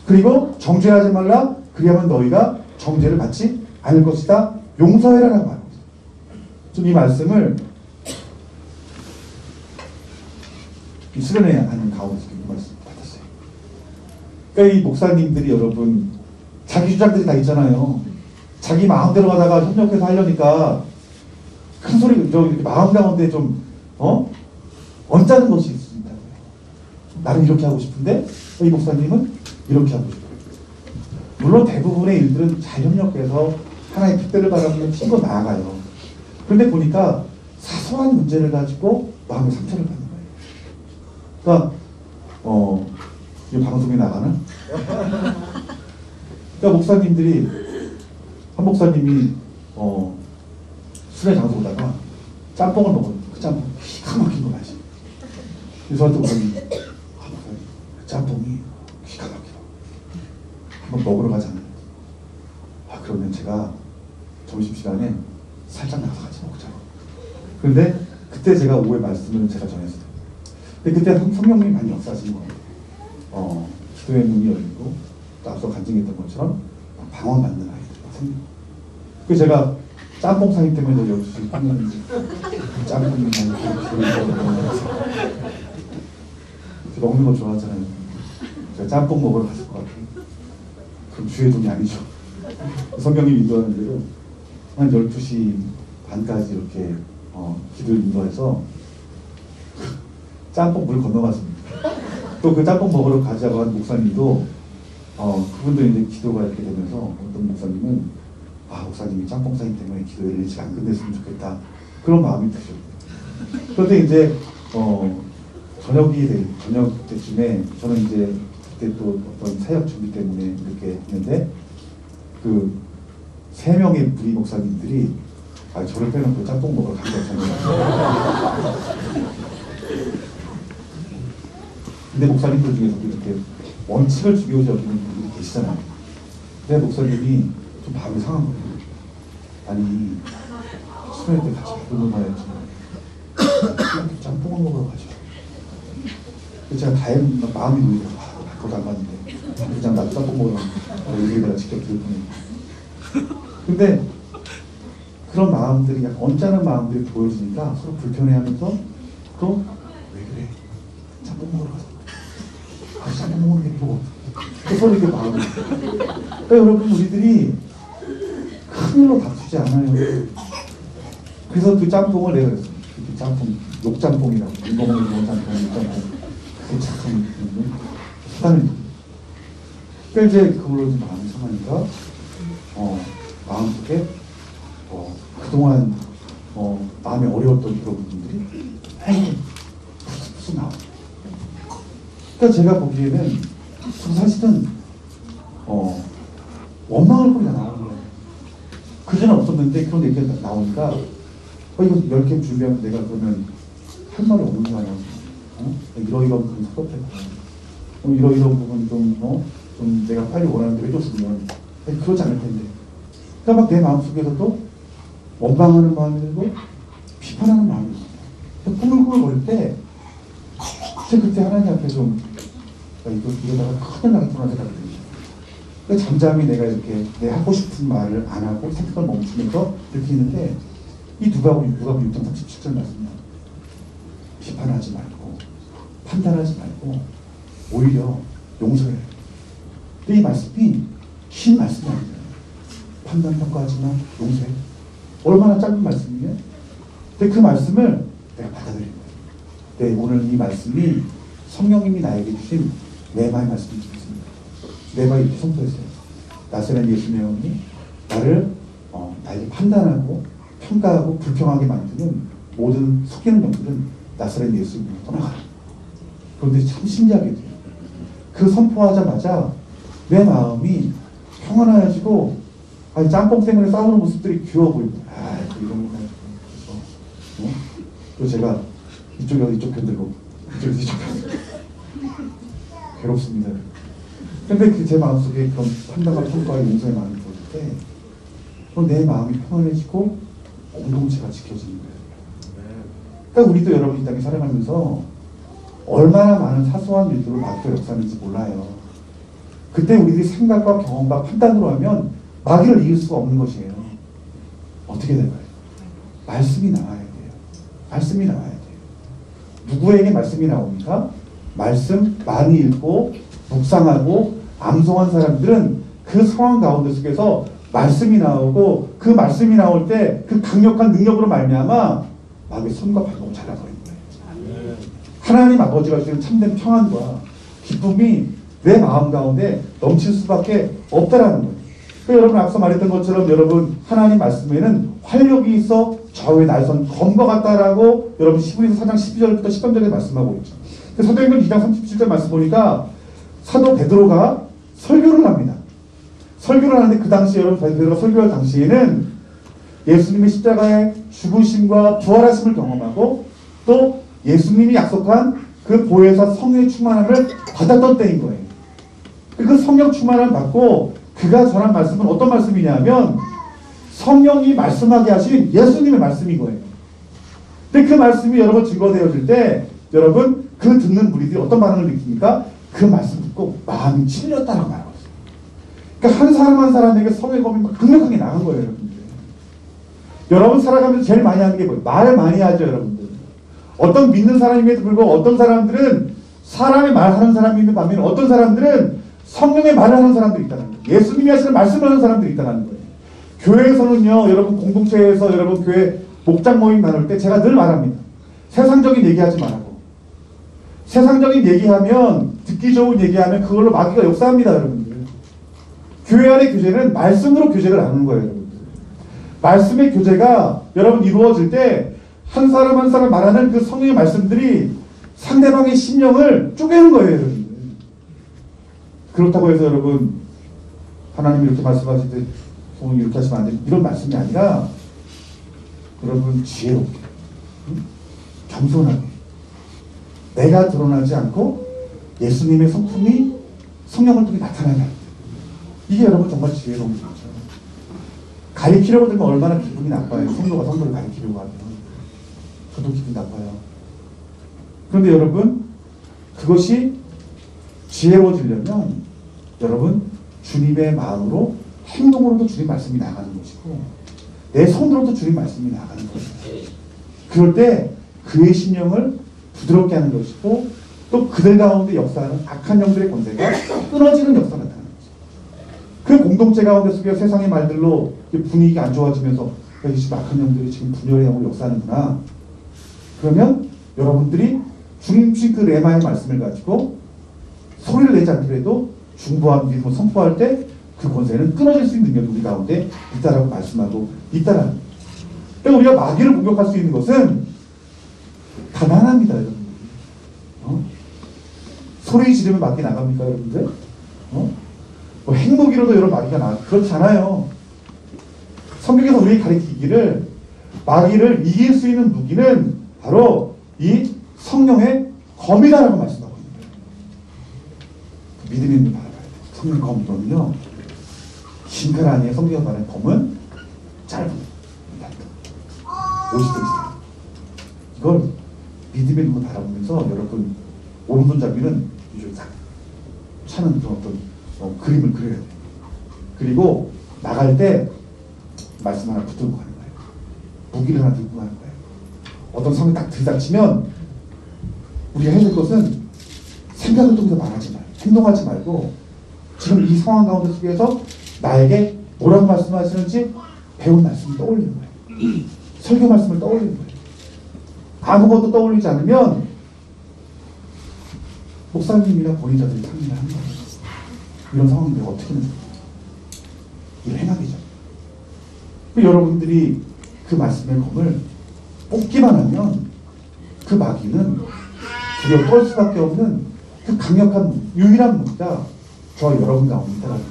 그리고 정죄하지 말라. 그리하면 너희가 정죄를 받지 않을 것이다. 용서해라라고 말합니다. 좀 이 말씀을 수련회에 하는 가운데서 이 말씀 받았어요. 그러니까 이 목사님들이 여러분 자기 주장들이 다 있잖아요. 자기 마음대로 하다가 협력해서 하려니까 큰 소리, 이렇게 마음 가운데 좀 언짢은 것이 있습니다. 나는 이렇게 하고 싶은데 이 목사님은 이렇게 하고 싶어요. 물론 대부분의 일들은 잘 협력해서 하나의 뜻대로 바라보면 팀으로 나아가요. 그런데 보니까 사소한 문제를 가지고 마음의 상처를 받는 거예요. 그러니까 이 방송에 나가나? 그러니까 목사님들이, 한 목사님이 술의 장소다가 짬뽕을 먹었는데 그 짬뽕 기가 막힌 거 맛이. 그래서 저한테 목사님, 목사님, 그 짬뽕이 기가 막히다. 한번 먹으러 가자면, 그러면 제가 점심시간에 살짝 나가서 같이 먹자고. 그런데 그때 제가 오후에 말씀을 제가 전했어요. 근데 그때 성령님이 많이 역사하신 것 같아요. 기도의 문이 열리고 또 앞서 간증했던 것처럼 방언받는 아이들이 막 생기고. 그래서 제가 짬뽕 사기 때문에 12시 끝났는지 짬뽕이 많이 먹는 거 좋아하잖아요. 제가 짬뽕 먹으러 갔을 것 같아요. 그럼 주의 돈이 아니죠. 성경님 인도하는 대로 한 12시 반까지 이렇게 기도를 인도해서 짬뽕 물 건너갔습니다. 또 그 짬뽕 먹으러 가자고 한 목사님도 그분도 이제 기도가 이렇게 되면서 어떤 목사님은 목사님이 짬뽕 사기 때문에 기도를 일찍 안 끝냈으면 좋겠다. 그런 마음이 드셨대요. 그런데 이제 저녁 때쯤에 저는 이제 그때 또 어떤 사역 준비 때문에 이렇게 했는데 그 3명의 부리 목사님들이 저를 빼놓고 짬뽕 먹으러 간다잖아요. 근데 목사님들 중에서도 이렇게 원칙을 중요시 여기는 분들이 계시잖아요. 근데 목사님이 좀 마음이 상한 거예요. 아니, 수련회 때 같이 부르는 말이었지. 짬뽕을 먹으러 가죠. 그래서 제가 다행 마음이 놓이더라고요. 그것도 안 갔는데. 그냥 나도 짬뽕 먹으러 가는데. 여기 내가 직접 들을 뻔했는데. 근데 그런 마음들이 약간 언짢은 마음들이 보여지니까 서로 불편해하면서 또 왜 그래? 짬뽕 먹으러 가자. 짬뽕 먹는 게 뭐? 서로 이렇게 마음이. 그러니까 여러분 우리들이 큰일로 다투지 않아요. 그래서 그 짬뽕을 내가 그랬어요. 그 짬뽕, 욕짬뽕이라고. 이거 먹는 짬뽕, 욕짬뽕. 그게 참 수단을. 그러니까 이제 그걸로 좀 마음이 상하니까 마음속에 그동안 마음이 어려웠던 그런 부분들이 푹 나와요. 그러니까 제가 보기에는 사실은 원망할 거리가 나오는 거예요. 그전에 없었는데 그런 얘기가 나오니까 이거 10개 준비하면 내가 그러면 할 말이 없는 거 아니야. 이러이러한 부분 섭섭했고 이러이러한 부분 좀 내가 빨리 원하는 대로 해줬으면 그러지 않을 텐데. 그러니까 막 내 마음속에서도 원망하는 마음이 들고 비판하는 마음이 들고 꾸물꾸물거릴 때 제가 그때 하나님 앞에 좀 이러다가 큰일 나겠구나 생각이 듭니다. 그러니까 잠잠히 내가 이렇게 내 하고 싶은 말을 안 하고 생각을 멈추면서 이렇게 있는데 이 누가복음 6장 37절 말씀이야. 비판하지 말고 판단하지 말고 오히려 용서해. 근데 이 말씀이 긴 말씀이 아니에요. 판단 평가하지 마, 용서해. 얼마나 짧은 말씀이에요? 근데 그 말씀을 내가 받아들인 거예요. 네, 오늘 이 말씀이 성령님이 나에게 주신 레마의 말씀이 있습니다. 레마 이렇게 선포했어요. 나사렛 예수의 영이 나를 나에게 판단하고 평가하고 불평하게 만드는 모든 속이는 영들은 나사렛 예수님으로 떠나가라. 그런데 참 신기하게 돼요. 그 선포하자마자 내 마음이 평안해지고 짬뽕 때문에 싸우는 모습들이 귀여워 보입니다. 이런 거 가지고 그리고 제가 이쪽 편들고 이쪽 편들고 괴롭습니다. 근데 제 마음속에 그런 판단과 평가와 용서의 마음이 보일 때 내 마음이 평안해지고 공동체가 지켜지는 거예요. 그러니까 우리도 여러분 이 땅에 살아가면서 얼마나 많은 사소한 일들로 마귀가 역사하는지 몰라요. 그때 우리들이 생각과 경험과 판단으로 하면 마귀를 이길 수가 없는 것이에요. 어떻게 될까요? 말씀이 나와야 돼요. 말씀이 나와야 돼요. 누구에게 말씀이 나옵니까? 말씀 많이 읽고 묵상하고 암송한 사람들은 그 상황 가운데 속에서 말씀이 나오고 그 말씀이 나올 때 그 강력한 능력으로 말미암아 마귀의 손과 발목을 잘라버리는 거예요. 하나님 아버지가 주시는 참된 평안과 기쁨이 내 마음 가운데 넘칠 수밖에 없다라는 거예요. 여러분 앞서 말했던 것처럼 여러분 하나님 말씀에는 활력이 있어 좌우에 날선 검과 같다라고 여러분 시브리서 4장 12절부터 13절에 말씀하고 있죠. 사도행전 2장 37절 말씀 보니까 사도 베드로가 설교를 합니다. 설교를 하는데 그 당시에 여러분 베드로가 설교할 당시에는 예수님의 십자가의 죽으심과 부활하심을 경험하고 또 예수님이 약속한 그 보혜사 성령의 충만함을 받았던 때인 거예요. 그 성령 충만함을 받고 그가 전한 말씀은 어떤 말씀이냐면 성령이 말씀하게 하신 예수님의 말씀인 거예요. 근데 그 말씀이 여러분 증거되어질 때 여러분 그 듣는 무리들이 어떤 반응을 느낍니까? 그 말씀 듣고 마음이 찔렸다라고 말하고 있어요. 그러니까 한 사람 한 사람에게 성의 검이 막 강력하게 나간 거예요. 여러분들. 여러분 살아가면서 제일 많이 하는 게 뭐예요? 말을 많이 하죠. 여러분들. 어떤 믿는 사람임에도 불구하고 어떤 사람들은 사람의 말하는 사람이 있는 반면에 어떤 사람들은 성령의 말을 하는 사람들이 있다는 거예요. 예수님이 하시는 말씀을 하는 사람들이 있다는 거예요. 교회에서는요. 여러분 공동체에서 여러분 교회 목장 모임 나눌 때 제가 늘 말합니다. 세상적인 얘기하지 말라고. 세상적인 얘기하면 듣기 좋은 얘기하면 그걸로 마귀가 역사합니다. 여러분들. 교회 안의 교제는 말씀으로 교제를 나누는 거예요. 여러분들. 말씀의 교제가 여러분 이루어질 때 한 사람 한 사람 말하는 그 성령의 말씀들이 상대방의 심령을 쪼개는 거예요. 여러분들. 그렇다고 해서 여러분 하나님이 이렇게 말씀하실 때 성령이 이렇게 하시면 안 됩니다. 이런 말씀이 아니라 여러분 지혜롭게 겸손하게 내가 드러나지 않고 예수님의 성품이 성령을 통해 나타나야 합니다. 이게 여러분 정말 지혜로운 거죠. 가리키려고 들면 얼마나 기분이 나빠요. 성도가 성도를 가리키려고 하면 저도 기분이 나빠요. 그런데 여러분 그것이 지혜로워지려면 여러분 주님의 마음으로 행동으로도 주님 말씀이 나가는 것이고 내 손으로도 주님 말씀이 나가는 것입니다. 그럴 때 그의 심령을 부드럽게 하는 것이고 또 그들 가운데 역사하는 악한 영들의 권세가 끊어지는 역사가 나타나는 거죠. 그 공동체 가운데 속에 세상의 말들로 분위기가 안 좋아지면서 지금 악한 영들이 지금 분열의 영으로 역사하는구나. 그러면 여러분들이 주님 주신 그 레마의 말씀을 가지고 소리를 내지 않더라도 중보와 믿음을 선포할 때 그 권세는 끊어질 수 있는 능력이 우리 가운데 있다라고 말씀하고 있다라는 거예요. 그러니까 우리가 마귀를 공격할 수 있는 것은 가난합니다. 여러분들. 소리 지르면 마귀 나갑니까 여러분들? 뭐 핵무기로도 여러 마귀가 나가 그렇지 않아요. 성경에서 우리에게 가르치기를 마귀를 이길 수 있는 무기는 바로 이 성령의 검이다라고 말씀하고 있는 거예요. 믿음이 있는 바라봐야 돼요. 성령의 검이거든요. 긴 칼 아니에요. 성경에 말하는 검은 짧은 50cm. 이걸 믿음의 눈으로 바라보면서 여러분 오른손잡이는 이쪽에 딱 차는 그런 어떤 그림을 그려야 돼요. 그리고 나갈 때 말씀 하나 붙들고 가는 거예요. 무기를 하나 들고 가는 거예요. 어떤 상황이 딱 들이닥치면 우리가 해야 될 것은 생각을 통해서 말하지 말고 행동하지 말고 지금 이 상황 가운데 속에서 나에게 뭐라고 말씀하시는지 배운 말씀을 떠올리는 거예요. 설교 말씀을 떠올리는 거예요. 아무것도 떠올리지 않으면 목사님이나 권위자들이 참여를 하는 거예요. 이런 상황인데 어떻게 하면 좋을까요? 이런 행악이죠. 여러분들이 그 말씀의 검을 뽑기만 하면 그 마귀는 두려워 떨 수밖에 없는 그 강력한 유일한 무기가 저와 여러분 가운데 있다는 거예요.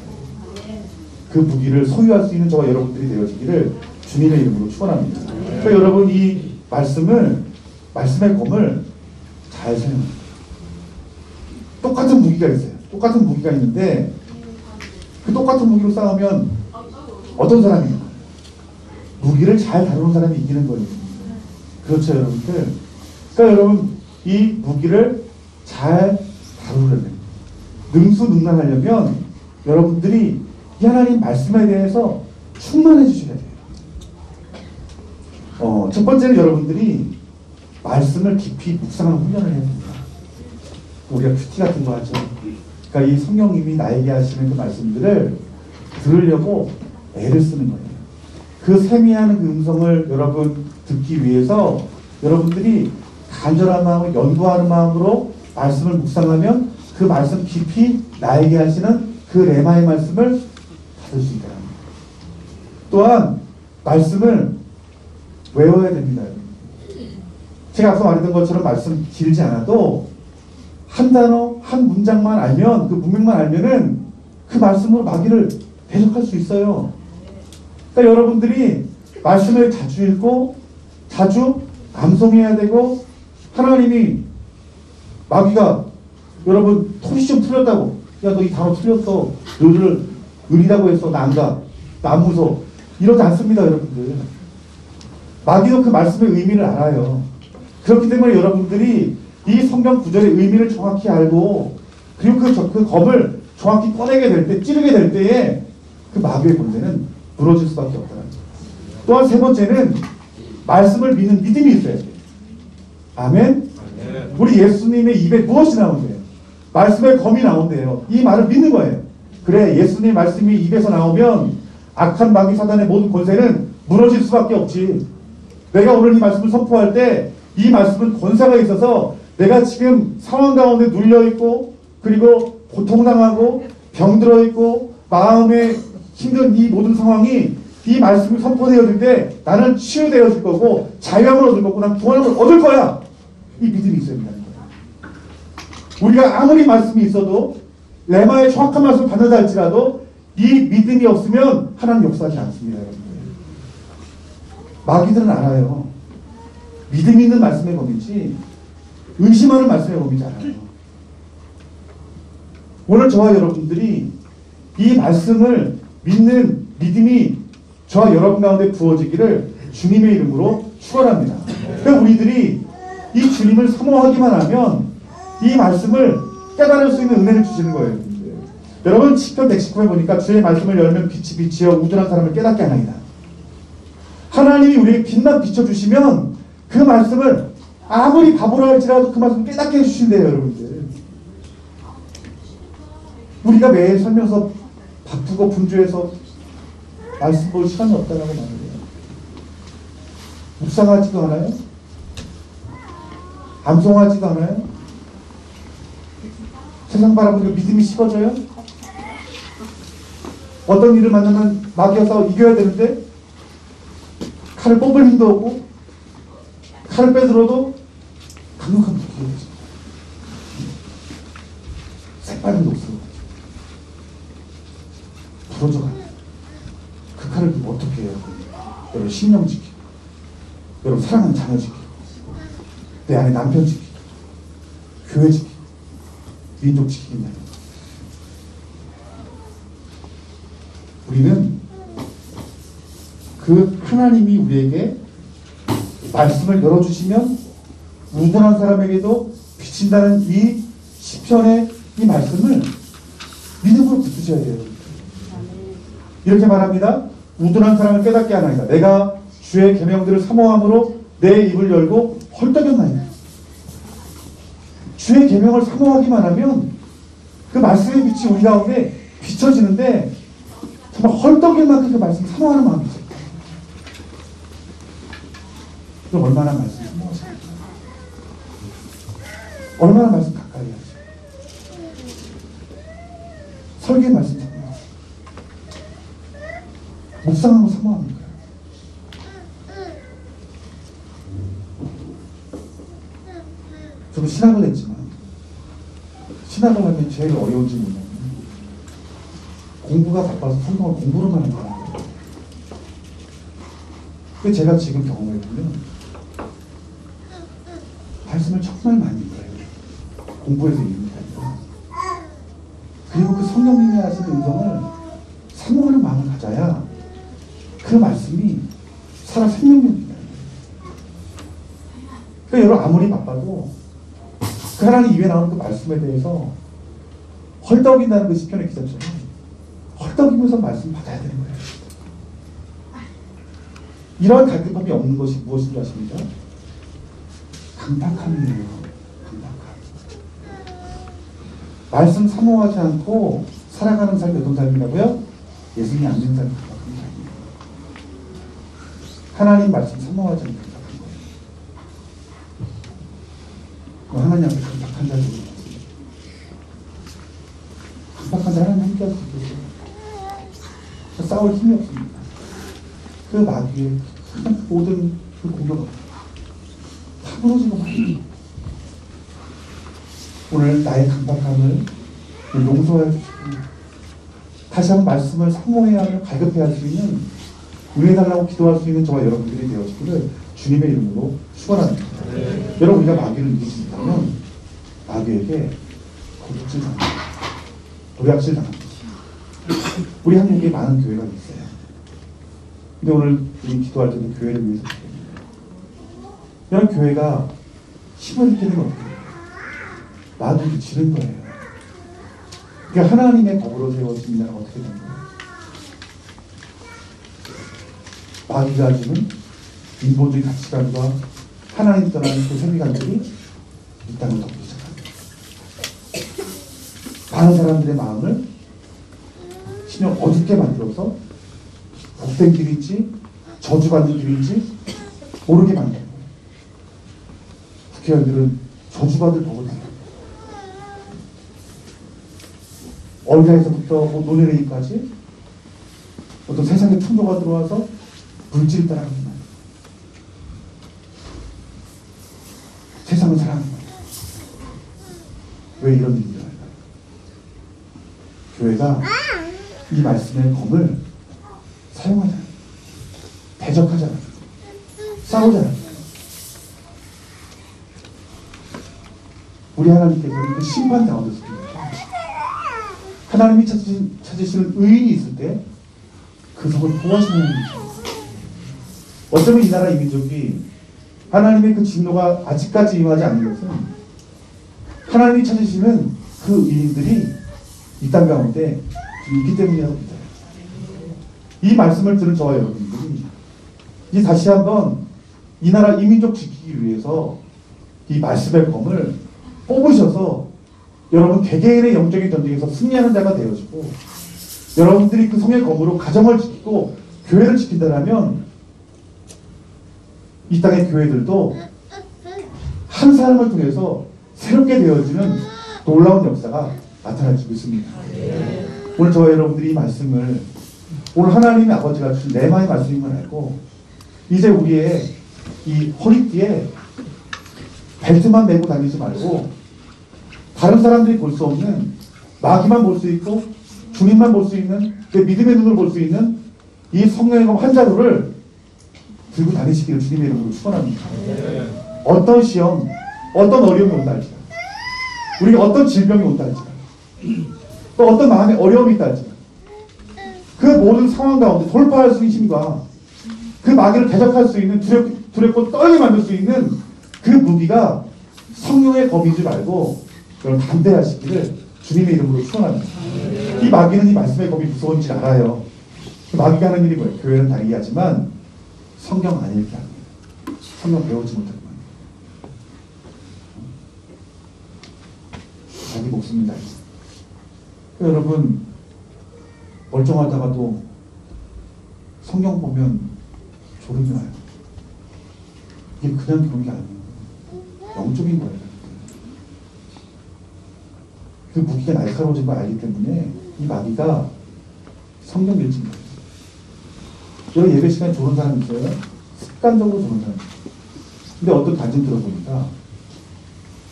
그 무기를 소유할 수 있는 저와 여러분들이 되어지기를 주님의 이름으로 축원합니다. 그러니까 여러분 이 말씀의 검을 잘 사용합니다. 똑같은 무기가 있어요. 똑같은 무기가 있는데 그 똑같은 무기로 싸우면 어떤 사람이 이겨요? 무기를 잘 다루는 사람이 이기는 거예요. 그렇죠, 여러분들. 그러니까 여러분 이 무기를 잘 다루려면 능수능란하려면 여러분들이 이 하나님 말씀에 대해서 충만해 주셔야 돼요. 첫 번째는 여러분들이 말씀을 깊이 묵상하는 훈련을 해야 됩니다. 우리가 큐티 같은 거 하죠. 그러니까 이 성령님이 나에게 하시는 그 말씀들을 들으려고 애를 쓰는 거예요. 그 세미한 그 음성을 여러분 듣기 위해서 여러분들이 간절한 마음을 연구하는 마음으로 말씀을 묵상하면 그 말씀 깊이 나에게 하시는 그 레마의 말씀을 받을 수 있다. 또한 말씀을 외워야 됩니다. 제가 앞서 말했던 것처럼 말씀 길지 않아도 한 단어, 한 문장만 알면, 그 문맥만 알면은 그 말씀으로 마귀를 대적할 수 있어요. 그러니까 여러분들이 말씀을 자주 읽고 자주 암송해야 되고, 하나님이 마귀가 여러분 토시좀 틀렸다고, 야 너 이 단어 틀렸어, 너를 의리라고 했어, 나 안 가, 나 안 무서워, 이러지 않습니다. 여러분들 마귀도 그 말씀의 의미를 알아요. 그렇기 때문에 여러분들이 이 성경 구절의 의미를 정확히 알고, 그리고 그 검을 정확히 꺼내게 될 때, 찌르게 될 때에 그 마귀의 권세는 무너질 수밖에 없다는 거예요. 또한 세 번째는 말씀을 믿는 믿음이 있어야 돼요. 아멘? 우리 예수님의 입에 무엇이 나온대요? 말씀의 검이 나온대요. 이 말을 믿는 거예요. 그래, 예수님의 말씀이 입에서 나오면 악한 마귀 사단의 모든 권세는 무너질 수밖에 없지. 내가 오늘 이 말씀을 선포할 때 이 말씀은 권세가 있어서 내가 지금 상황 가운데 눌려있고, 그리고 고통당하고 병들어있고 마음에 힘든 이 모든 상황이 이 말씀이 선포되어질 때 나는 치유되어질 거고 자유함을 얻을 거고 난 구원함을 얻을 거야. 이 믿음이 있어야 된다는 거예요. 우리가 아무리 말씀이 있어도, 레마의 정확한 말씀을 받는다 할지라도 이 믿음이 없으면 하나님 역사하지 않습니다. 여러분들. 마귀들은 알아요. 믿음이 있는 말씀의 범위지 의심하는 말씀의 범위지 않아요. 오늘 저와 여러분들이 이 말씀을 믿는 믿음이 저와 여러분 가운데 부어지기를 주님의 이름으로 축원합니다. 그러니까 우리들이 이 주님을 사모하기만 하면 이 말씀을 깨달을 수 있는 은혜를 주시는 거예요. 여러분, 시편 119에 보니까 주의 말씀을 열면 빛이 비치어 우둔한 사람을 깨닫게 하나이다. 하나님이 우리에게 빛만 비춰주시면 그 말씀을 아무리 바보라 할지라도 그 말씀을 깨닫게 해주신대요. 여러분들, 우리가 매일 살면서 바쁘고 분주해서 말씀 볼 시간이 없다라고 말해요. 묵상하지도 않아요? 암송하지도 않아요? 세상 바라보니까 믿음이 식어져요? 어떤 일을 만나면 마귀와 싸워 이겨야 되는데 칼을 뽑을 힘도 없고, 칼을 빼들어도 강력한 무기가 되죠. 새빨간 없어. 부러져가요. 그 칼을 어떻게 해요? 여러분, 신령 지키고, 여러분 사랑하는 자녀 지키고, 내 안에 남편 지키고, 교회 지키고, 민족 지키겠냐. 우리는 그 하나님이 우리에게 말씀을 열어주시면 우둔한 사람에게도 비친다는 이 시편의 이 말씀을 믿음으로 붙드셔야 돼요. 이렇게 말합니다. 우둔한 사람을 깨닫게 하나이다. 내가 주의 계명들을 사모함으로 내 입을 열고 헐떡였나이다. 주의 계명을 사모하기만 하면 그 말씀의 빛이 우리 가운데 비춰지는데, 정말 헐떡일 만큼 그 말씀을 사모하는 마음이 있어요. 그럼 얼마나 말씀 사모하십니까? 얼마나 말씀 가까이 하십니까? 설계 말씀 사모하십니까? 묵상하고 사모합니까? 저도 신학을 했지만, 신학을 하면 제일 어려운 질문은 공부가 바빠서 성경을 공부로만 하는 거예요. 근데 제가 지금 경험해보면 말씀을 정말 많이 읽어요. 공부해서 읽는 게 아니라. 그리고 그 성령님이 하시는 음성을 사모하는 마음을 가져야 그 말씀이 살아 생명력이다. 그러니까 여러분, 아무리 바빠도 그 하나님 입에 나오는 그 말씀에 대해서 헐떡인다는 그 시편의 기자처럼 헐떡이면서 말씀 받아야 되는 거예요. 이러한 갈급함이 없는 것이 무엇인 줄 아십니까? 강박함이에요. 강박함. 말씀 사모하지 않고 살아가는 삶이 어떤 삶이라고요? 예수님이 안 된 삶이 강박한 삶이에요. 하나님 말씀 사모하지 않고 강박한 거예요. 하나님 앞에 강박한 자들이 있습니다. 강박한 자 하나님 함께 할 수 있겠어요? 싸울 힘이 없습니다. 그 마귀의 모든 그 공격은 다 무너진 것 같아요. 오늘 나의 강박함을 용서해 주시고 다시 한번 말씀을 상모해야 하며 갈급해야 할 수 있는 은혜달라고 기도할 수 있는 저와 여러분들이 되어지기를 주님의 이름으로 축원합니다. 여러분, 우리가 마귀를 이기지 못하면 마귀에게 고독질 당합니다. 도약질 당합니다. 우리 한국에 많은 교회가 있어요. 근데 오늘 우리 기도할 때도 교회를 위해서 기도합니다. 이런 교회가 힘을 잃게 되면 어떻게 돼요? 마귀를 지는 거예요. 그러니까 하나님의 법으로 세워진 나라가 어떻게 되는 거예요? 마귀가 주는 인본주의 가치관과 하나님 떠나는 그 세계관들이 이 땅을 덮기 시작합니다. 많은 사람들의 마음을 신령 어둡게 만들어서 복된 길인지 저주받는 길인지 모르게 만드는 거예요. 국회의원들은 저주받을 법을 만듭니다. 어린아이에서부터 노년에까지 어떤 세상의 풍조가 들어와서 물질을 따라가는 거예요. 세상을 사랑하는 거예요. 왜 이런 일이 일어날까요? 교회가 이 말씀의 검을 사용하잖아요. 대적하잖아요. 싸우잖아요. 우리 하나님께서는 그 심판 가운데 있습니다. 하나님이 찾으시는 의인이 있을 때 그 속을 보호하시는 분이죠. 어쩌면 이 나라 이 민족이 하나님의 그 진노가 아직까지 임하지 않는 것은 하나님이 찾으시는 그 의인들이 이 땅 가운데 있기 때문이라고 믿어요. 이 말씀을 들은 저와 여러분들이 이제 다시 한번 이 나라 이 민족 지키기 위해서 이 말씀의 검을 뽑으셔서 여러분 개개인의 영적인 전쟁에서 승리하는 자가 되어지고 여러분들이 그 성의 검으로 가정을 지키고 교회를 지킨다면 이 땅의 교회들도 한 사람을 통해서 새롭게 되어지는 놀라운 역사가 나타나지고 있습니다. 오늘 저와 여러분들이 이 말씀을 오늘 하나님의 아버지가 주신 레마의 말씀인 걸 알고 이제 우리의 이 허리띠에 벨트만 메고 다니지 말고 다른 사람들이 볼 수 없는 마귀만 볼 수 있고 주님만 볼 수 있는 내 믿음의 눈으로 볼 수 있는 이 성령의 검 한 자루를 들고 다니시기를 주님의 이름으로 축원합니다. 어떤 시험, 어떤 어려움이 온다 할지라 우리가 어떤 질병이 온다 할지라 또 어떤 마음의 어려움이 있다 할지라 그 모든 상황 가운데 돌파할 수 있는 힘과 그 마귀를 대적할 수 있는 두렵고 떨게 만들 수 있는 그 무기가 성령의 검인 줄 알고 여러분 담대하시기를 주님의 이름으로 축원합니다. 이 마귀는 이 말씀의 검이 무서운지 알아요. 마귀가 하는 일이 뭐예요? 교회는 다 이해하지만 성경 안 읽게 합니다. 성경 배우지 못하고 자기 목숨을 날리죠. 여러분 멀쩡하다가도 성경 보면 졸음이 와요. 이게 그냥 그런 게 아니에요. 영적인 거예요. 그 무기가 날카로워진 걸 알기 때문에 이 마귀가 성경 읽지 못해요. 여기 예배 시간에 조는 사람 있어요? 습관적으로 조는 사람 있어요. 근데 어떤 단증 들어보니까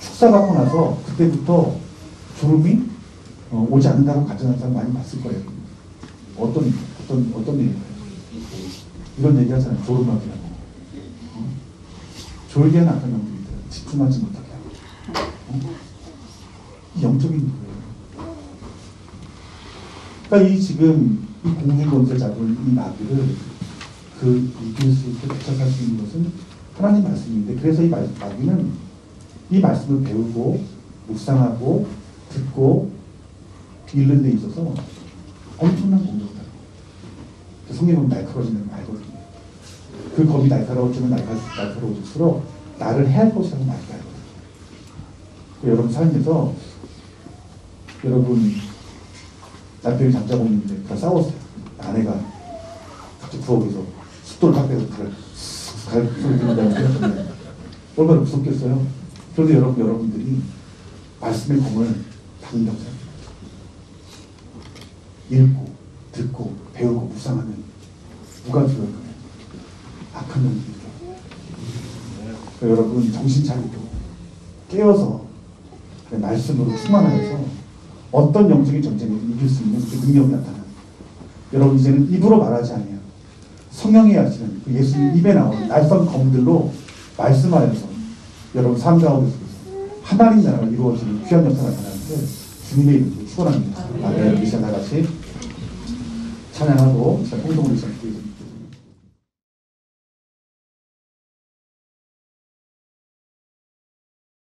축사받고 나서 그때부터 졸음이 오지 않는다고 가정하는 사람 많이 봤을 거예요. 어떤 얘기인가요? 이런 얘기 하잖아요. 졸음하기라고. 졸게 하는 악한 영들이 있어요. 집중하지 못하게 하고. 이 영적인 거예요. 그러니까 이 지금 이 공중권세 잡은 이 마귀를 이길 수 있고 대적할 수 있는 것은 하나님 말씀인데 그래서 이 마귀는 이 말씀을 배우고 묵상하고 듣고 읽는 데 있어서 엄청난 공격을 해요. 성경은 날카로워지는 걸 알거든요. 그 검이 날카로워지면 날카로워질수록 나를 해할 것이라고 마귀가 알거든요. 여러분 삶에서 여러분 남편이 잠자고 있는데 다 싸웠어요. 아내가 갑자기 부엌에서 숫돌을 딱 빼서 갈 소리 들린다고 생각하면 얼마나 무섭겠어요. 그런데 여러분들이 말씀의 검을 받는다고 생각해요. 읽고 듣고 배우고 묵상하면 누가 들어요? 악한 놈들이죠. 여러분 정신 차리고 깨어서 말씀으로 충만하여서 어떤 영적인 전쟁을 이길 수 있는 그 능력이 나타나는, 여러분 이제는 입으로 말하지 아니에요. 성령이 하시는 그 예수님 입에 나오는 날선 검들로 말씀하여서 여러분 삶 가운데 속에서 하나님 나라가 이루어지는 귀한 역사가 나타나는데 주님의 이름으로 축원합니다. 아멘. 이 시간 다 같이 찬양하고